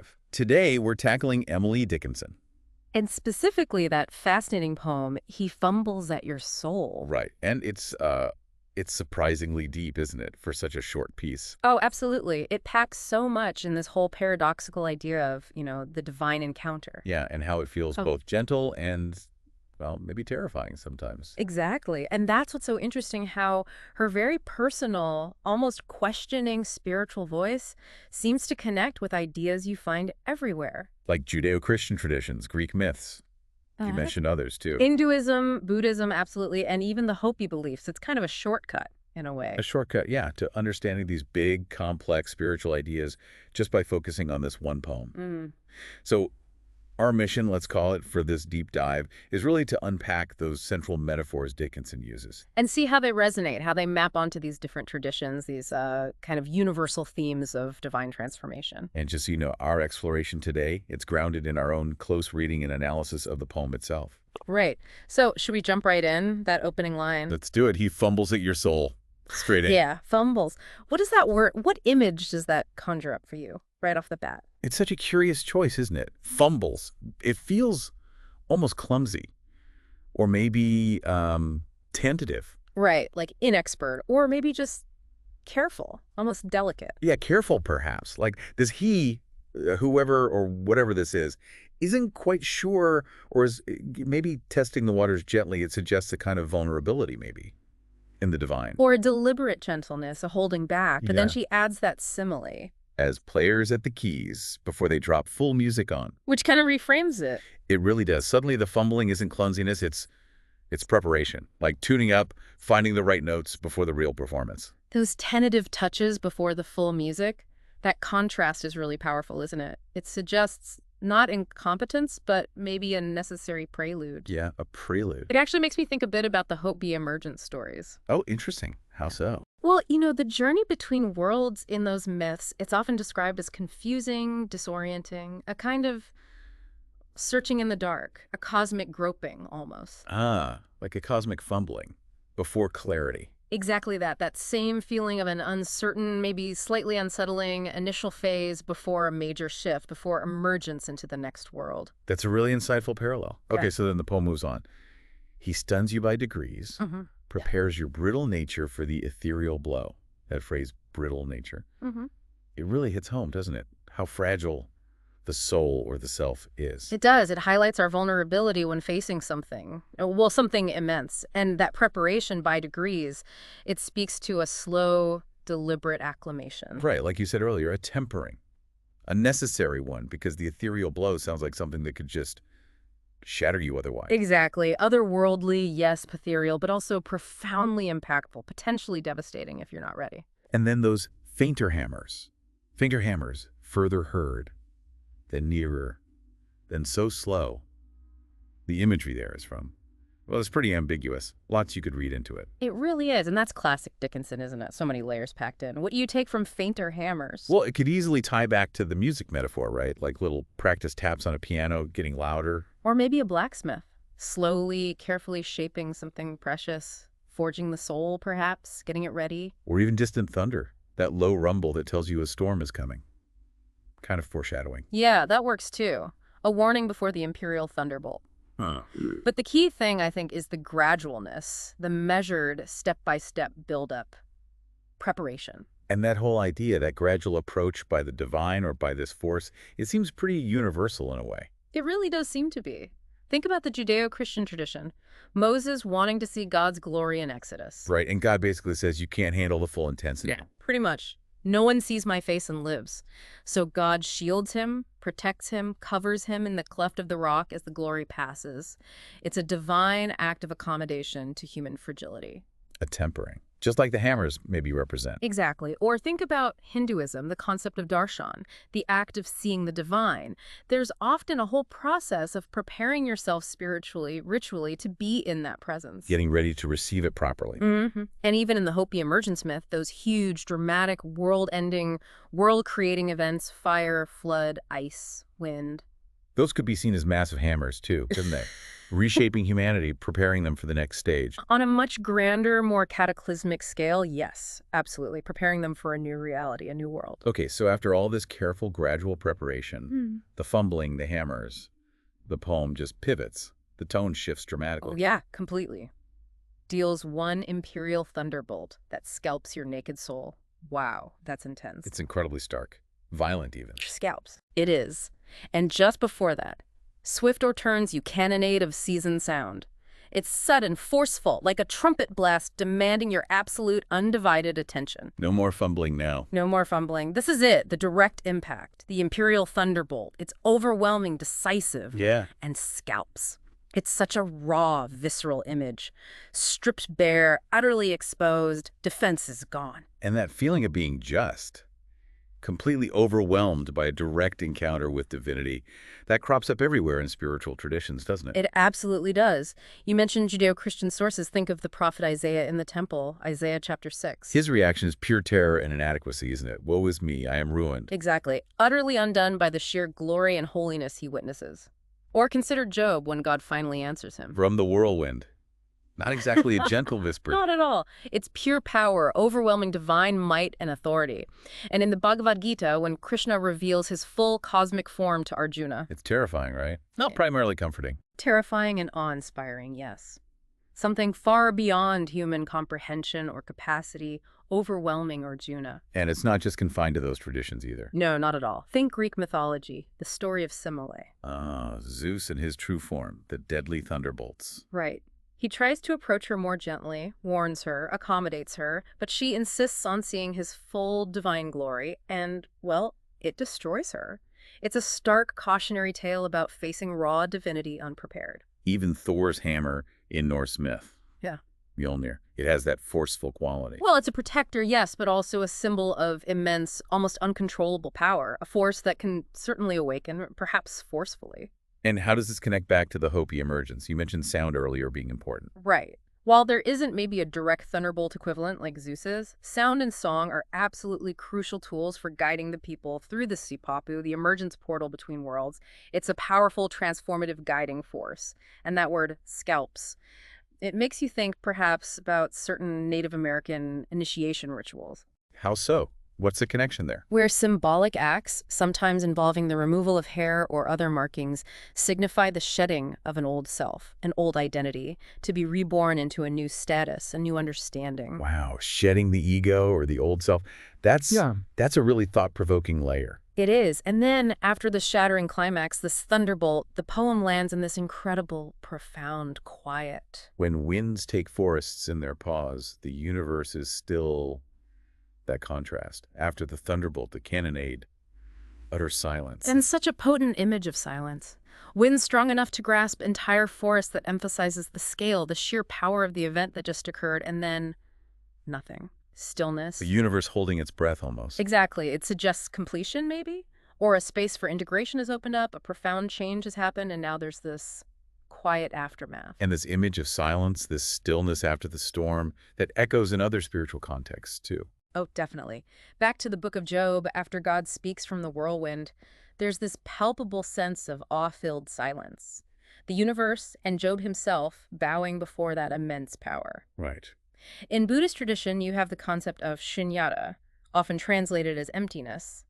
dive. Today, we're tackling Emily Dickinson. And specifically that fascinating poem, He Fumbles at Your Soul. Right. And it's surprisingly deep, isn't it, for such a short piece? Oh, absolutely. It packs so much in this whole paradoxical idea of, the divine encounter. Yeah, and how it feels both gentle and, well, maybe terrifying sometimes. Exactly. And that's what's so interesting, how her very personal, almost questioning spiritual voice seems to connect with ideas you find everywhere. Like Judeo-Christian traditions, Greek myths. You mentioned others, too. Hinduism, Buddhism, absolutely, and even the Hopi beliefs. It's kind of a shortcut, in a way. A shortcut, yeah, to understanding these big, complex spiritual ideas just by focusing on this one poem. So our mission, let's call it, for this deep dive is really to unpack those central metaphors Dickinson uses. And see how they resonate, how they map onto these different traditions, these kind of universal themes of divine transformation. And just so you know, our exploration today, it's grounded in our own close reading and analysis of the poem itself. Right. So should we jump right in, that opening line? Let's do it. He fumbles at your soul. Straight in. Yeah, fumbles. What does that word, what image does that conjure up for you right off the bat? It's such a curious choice, isn't it? Fumbles. It feels almost clumsy or maybe tentative. Right, like inexpert or maybe just careful, almost delicate. Yeah, careful perhaps. Like does he, whoever or whatever this is, isn't quite sure or is maybe testing the waters gently. It suggests a kind of vulnerability maybe in the divine. Or a deliberate gentleness, a holding back. But then Yeah. she adds that simile, As players at the keys before they drop full music on. which kind of reframes it. It really does. Suddenly the fumbling isn't clumsiness, it's preparation. Like tuning up, finding the right notes before the real performance. Those tentative touches before the full music, that contrast is really powerful, isn't it? It suggests not incompetence, but maybe a necessary prelude. Yeah, a prelude. It actually makes me think a bit about the Hopi emergence stories. Oh, interesting. How so? Well, the journey between worlds in those myths, it's often described as confusing, disorienting, a kind of searching in the dark, a cosmic groping almost. Ah, like a cosmic fumbling before clarity. Exactly that same feeling of an uncertain, maybe slightly unsettling initial phase before a major shift, before emergence into the next world. That's a really insightful parallel. Yeah. Okay, so then the poem moves on. He stuns you by degrees, prepares your brittle nature for the ethereal blow. That phrase, brittle nature. It really hits home, doesn't it? How fragile the soul or the self is. It does. It highlights our vulnerability when facing something, well, something immense. And that preparation by degrees, it speaks to a slow, deliberate acclimation. Right, like you said earlier, a tempering. A necessary one, because the ethereal blow sounds like something that could just shatter you otherwise. Exactly. Otherworldly, yes, ethereal, but also profoundly impactful, potentially devastating if you're not ready. And then those fainter hammers. Finger hammers, further heard, then nearer, then so slow. The imagery there is from, well, it's pretty ambiguous. Lots you could read into it. It really is, and that's classic Dickinson, isn't it? So many layers packed in. What do you take from fainter hammers? Well, it could easily tie back to the music metaphor, right? Like little practice taps on a piano getting louder. Or maybe a blacksmith, slowly, carefully shaping something precious, forging the soul, perhaps, getting it ready. Or even distant thunder, that low rumble that tells you a storm is coming. Kind of foreshadowing. Yeah, that works too. A warning before the imperial thunderbolt. Huh. But the key thing, I think, is the gradualness, the measured, step-by-step build-up, preparation. And that whole idea, that gradual approach by the divine or by this force, it seems pretty universal in a way. It really does seem to be. Think about the Judeo-Christian tradition. Moses wanting to see God's glory in Exodus. Right, and God basically says you can't handle the full intensity. Yeah, pretty much. No one sees my face and lives. So God shields him, protects him, covers him in the cleft of the rock as the glory passes. It's a divine act of accommodation to human fragility. A tempering. Just like the hammers maybe represent. Exactly. Or think about Hinduism, the concept of darshan, the act of seeing the divine. There's often a whole process of preparing yourself spiritually, ritually, to be in that presence. Getting ready to receive it properly. And even in the Hopi emergence myth, those huge, dramatic, world-ending, world-creating events, fire, flood, ice, wind. Those could be seen as massive hammers too, couldn't they? Reshaping humanity, preparing them for the next stage. On a much grander, more cataclysmic scale, yes, absolutely. Preparing them for a new reality, a new world. Okay, so after all this careful, gradual preparation, the fumbling, the hammers, the poem just pivots. The tone shifts dramatically. Oh, yeah, completely. Deals one imperial thunderbolt that scalps your naked soul. Wow, that's intense. It's incredibly stark. Violent, even. Scalps. It is. And just before that, swift o'erturns you cannonade of seasoned sound. It's sudden, forceful, like a trumpet blast demanding your absolute, undivided attention. No more fumbling now. No more fumbling. This is it, the direct impact, the imperial thunderbolt. It's overwhelming, decisive, and scalps. It's such a raw, visceral image. Stripped bare, utterly exposed, defense is gone. And that feeling of being just, completely overwhelmed by a direct encounter with divinity, that crops up everywhere in spiritual traditions, doesn't it? It absolutely does. You mentioned Judeo-Christian sources. Think of the prophet Isaiah in the temple, Isaiah chapter 6. His reaction is pure terror and inadequacy, isn't it? Woe is me, I am ruined. Exactly. Utterly undone by the sheer glory and holiness he witnesses. Or consider Job when God finally answers him. From the whirlwind. Not exactly a gentle whisper. Not at all. It's pure power, overwhelming divine might and authority. And in the Bhagavad Gita, when Krishna reveals his full cosmic form to Arjuna. It's terrifying, right? Not primarily comforting. Terrifying and awe-inspiring, yes. Something far beyond human comprehension or capacity, overwhelming Arjuna. And it's not just confined to those traditions either. No, not at all. Think Greek mythology, the story of Semele. Zeus in his true form, the deadly thunderbolts. Right. He tries to approach her more gently, warns her, accommodates her, but she insists on seeing his full divine glory, and, well, it destroys her. It's a stark cautionary tale about facing raw divinity unprepared. Even Thor's hammer in Norse myth. Yeah. Mjolnir. It has that forceful quality. Well, it's a protector, yes, but also a symbol of immense, almost uncontrollable power, a force that can certainly awaken, perhaps forcefully. And how does this connect back to the Hopi emergence? You mentioned sound earlier being important. Right. While there isn't maybe a direct thunderbolt equivalent like Zeus's, sound and song are absolutely crucial tools for guiding the people through the Sipapu, the emergence portal between worlds. It's a powerful, transformative guiding force. And that word, scalps, it makes you think perhaps about certain Native American initiation rituals. How so? What's the connection there? Where symbolic acts, sometimes involving the removal of hair or other markings, signify the shedding of an old self, an old identity, to be reborn into a new status, a new understanding. Wow, shedding the ego or the old self. That's a really thought-provoking layer. It is. And then, after the shattering climax, this thunderbolt, the poem lands in this incredible, profound quiet. When winds take forests in their paws, the universe is still. That contrast. After the thunderbolt, the cannonade, utter silence. And such a potent image of silence. Wind strong enough to grasp entire forests that emphasizes the scale, the sheer power of the event that just occurred, and then nothing. Stillness. The universe holding its breath almost. Exactly. It suggests completion, maybe? Or a space for integration has opened up, a profound change has happened, and now there's this quiet aftermath. And this image of silence, this stillness after the storm, that echoes in other spiritual contexts, too. Oh, definitely. Back to the book of Job, after God speaks from the whirlwind, there's this palpable sense of awe-filled silence. The universe and Job himself bowing before that immense power. Right. In Buddhist tradition, you have the concept of shunyata, often translated as emptiness.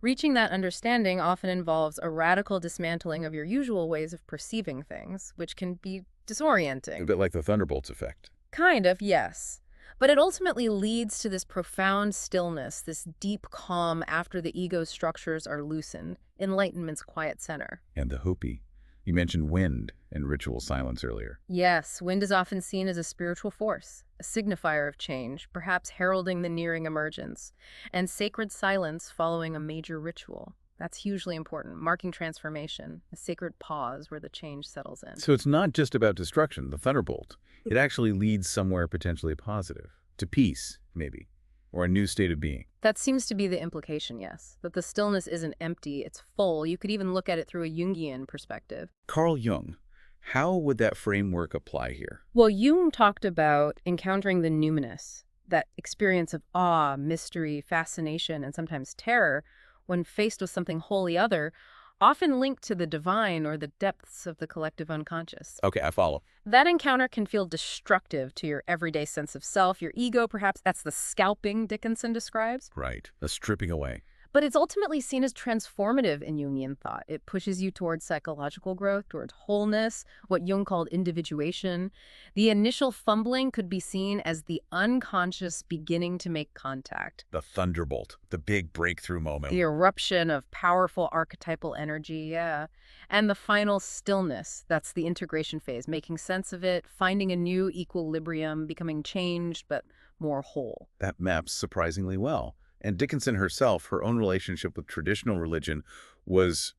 Reaching that understanding often involves a radical dismantling of your usual ways of perceiving things, which can be disorienting. A bit like the thunderbolts effect. Kind of, yes. But it ultimately leads to this profound stillness, this deep calm after the ego's structures are loosened, enlightenment's quiet center. And the Hopi. You mentioned wind and ritual silence earlier. Yes, wind is often seen as a spiritual force, a signifier of change, perhaps heralding the nearing emergence, and sacred silence following a major ritual. That's hugely important, marking transformation, a sacred pause where the change settles in. So it's not just about destruction, the thunderbolt. It actually leads somewhere potentially positive, to peace, maybe, or a new state of being. That seems to be the implication, yes, that the stillness isn't empty, it's full. You could even look at it through a Jungian perspective. Carl Jung, how would that framework apply here? Well, Jung talked about encountering the numinous, that experience of awe, mystery, fascination, and sometimes terror when faced with something wholly other, often linked to the divine or the depths of the collective unconscious. Okay, I follow. That encounter can feel destructive to your everyday sense of self, your ego, perhaps. That's the scalping Dickinson describes. Right. A stripping away. But it's ultimately seen as transformative in Jungian thought. It pushes you towards psychological growth, towards wholeness, what Jung called individuation. The initial fumbling could be seen as the unconscious beginning to make contact. The thunderbolt, the big breakthrough moment. The eruption of powerful archetypal energy, yeah. And the final stillness, that's the integration phase, making sense of it, finding a new equilibrium, becoming changed but more whole. That maps surprisingly well. And Dickinson herself, her own relationship with traditional religion was,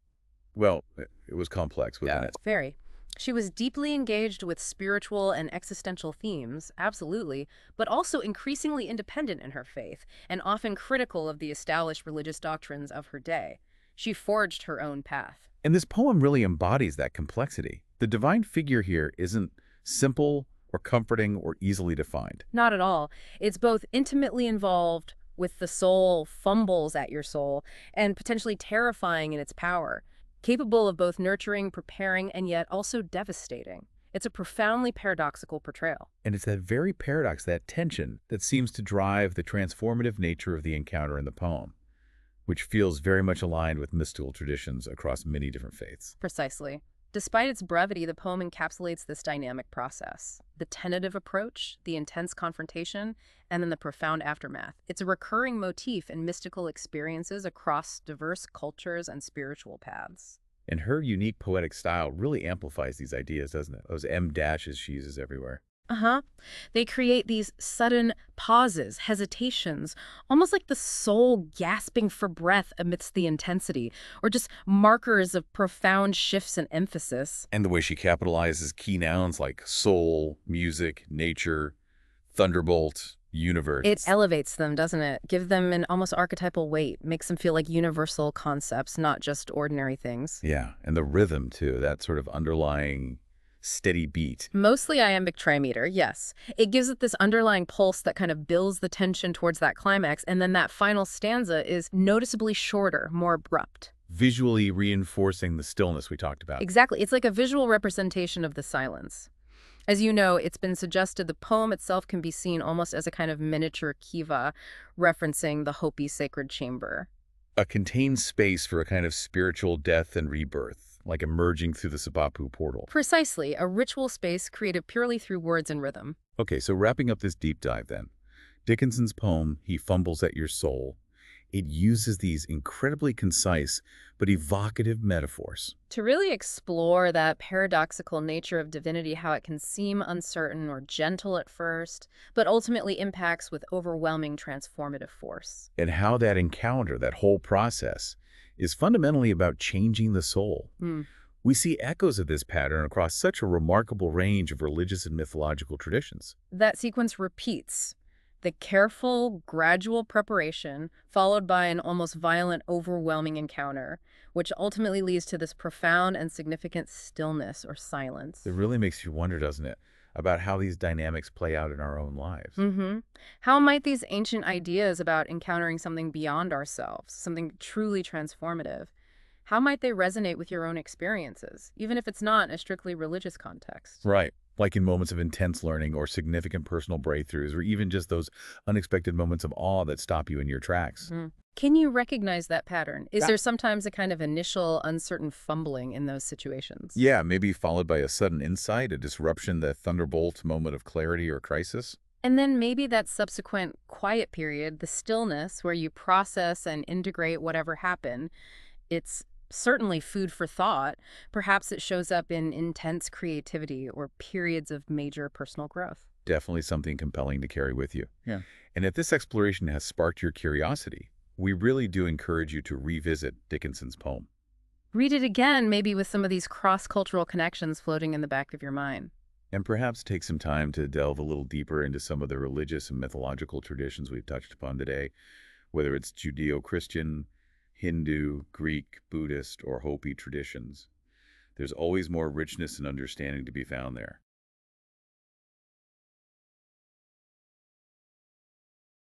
well, it was complex, wasn't it? Very. She was deeply engaged with spiritual and existential themes, absolutely, but also increasingly independent in her faith and often critical of the established religious doctrines of her day. She forged her own path. And this poem really embodies that complexity. The divine figure here isn't simple or comforting or easily defined. Not at all. It's both intimately involved with the soul, fumbles at your soul, and potentially terrifying in its power, capable of both nurturing, preparing, and yet also devastating. It's a profoundly paradoxical portrayal. And it's that very paradox, that tension, that seems to drive the transformative nature of the encounter in the poem, which feels very much aligned with mystical traditions across many different faiths. Precisely. Despite its brevity, the poem encapsulates this dynamic process. The tentative approach, the intense confrontation, and then the profound aftermath. It's a recurring motif in mystical experiences across diverse cultures and spiritual paths. And her unique poetic style really amplifies these ideas, doesn't it? Those M dashes she uses everywhere. They create these sudden pauses, hesitations, almost like the soul gasping for breath amidst the intensity, or just markers of profound shifts in emphasis. And the way she capitalizes key nouns like soul, music, nature, thunderbolt, universe. It elevates them, doesn't it? Give them an almost archetypal weight, makes them feel like universal concepts, not just ordinary things. Yeah, and the rhythm, too, that sort of underlying steady beat. Mostly iambic trimeter, yes. It gives it this underlying pulse that kind of builds the tension towards that climax, and then that final stanza is noticeably shorter, more abrupt. Visually reinforcing the stillness we talked about. Exactly. It's like a visual representation of the silence. As you know, it's been suggested the poem itself can be seen almost as a kind of miniature kiva, referencing the Hopi sacred chamber. A contained space for a kind of spiritual death and rebirth, like emerging through the Sabapu portal. Precisely, a ritual space created purely through words and rhythm. Okay, so wrapping up this deep dive then. Dickinson's poem, He Fumbles at Your Soul, it uses these incredibly concise but evocative metaphors to really explore that paradoxical nature of divinity, how it can seem uncertain or gentle at first, but ultimately impacts with overwhelming transformative force. And how that encounter, that whole process, is fundamentally about changing the soul. We see echoes of this pattern across such a remarkable range of religious and mythological traditions. That sequence repeats. The careful, gradual preparation, followed by an almost violent, overwhelming encounter, which ultimately leads to this profound and significant stillness or silence. It really makes you wonder, doesn't it, about how these dynamics play out in our own lives. How might these ancient ideas about encountering something beyond ourselves, something truly transformative, how might they resonate with your own experiences, even if it's not in a strictly religious context? Right. Like in moments of intense learning or significant personal breakthroughs, or even just those unexpected moments of awe that stop you in your tracks. Can you recognize that pattern? Is there sometimes a kind of initial uncertain fumbling in those situations? Yeah, maybe followed by a sudden insight, a disruption, the thunderbolt moment of clarity or crisis. And then maybe that subsequent quiet period, the stillness where you process and integrate whatever happened, it's certainly food for thought. Perhaps it shows up in intense creativity or periods of major personal growth. Definitely something compelling to carry with you. Yeah. And if this exploration has sparked your curiosity, we really do encourage you to revisit Dickinson's poem. Read it again, maybe with some of these cross-cultural connections floating in the back of your mind. And perhaps take some time to delve a little deeper into some of the religious and mythological traditions we've touched upon today, whether it's Judeo-Christian, Hindu, Greek, Buddhist, or Hopi traditions. There's always more richness and understanding to be found there.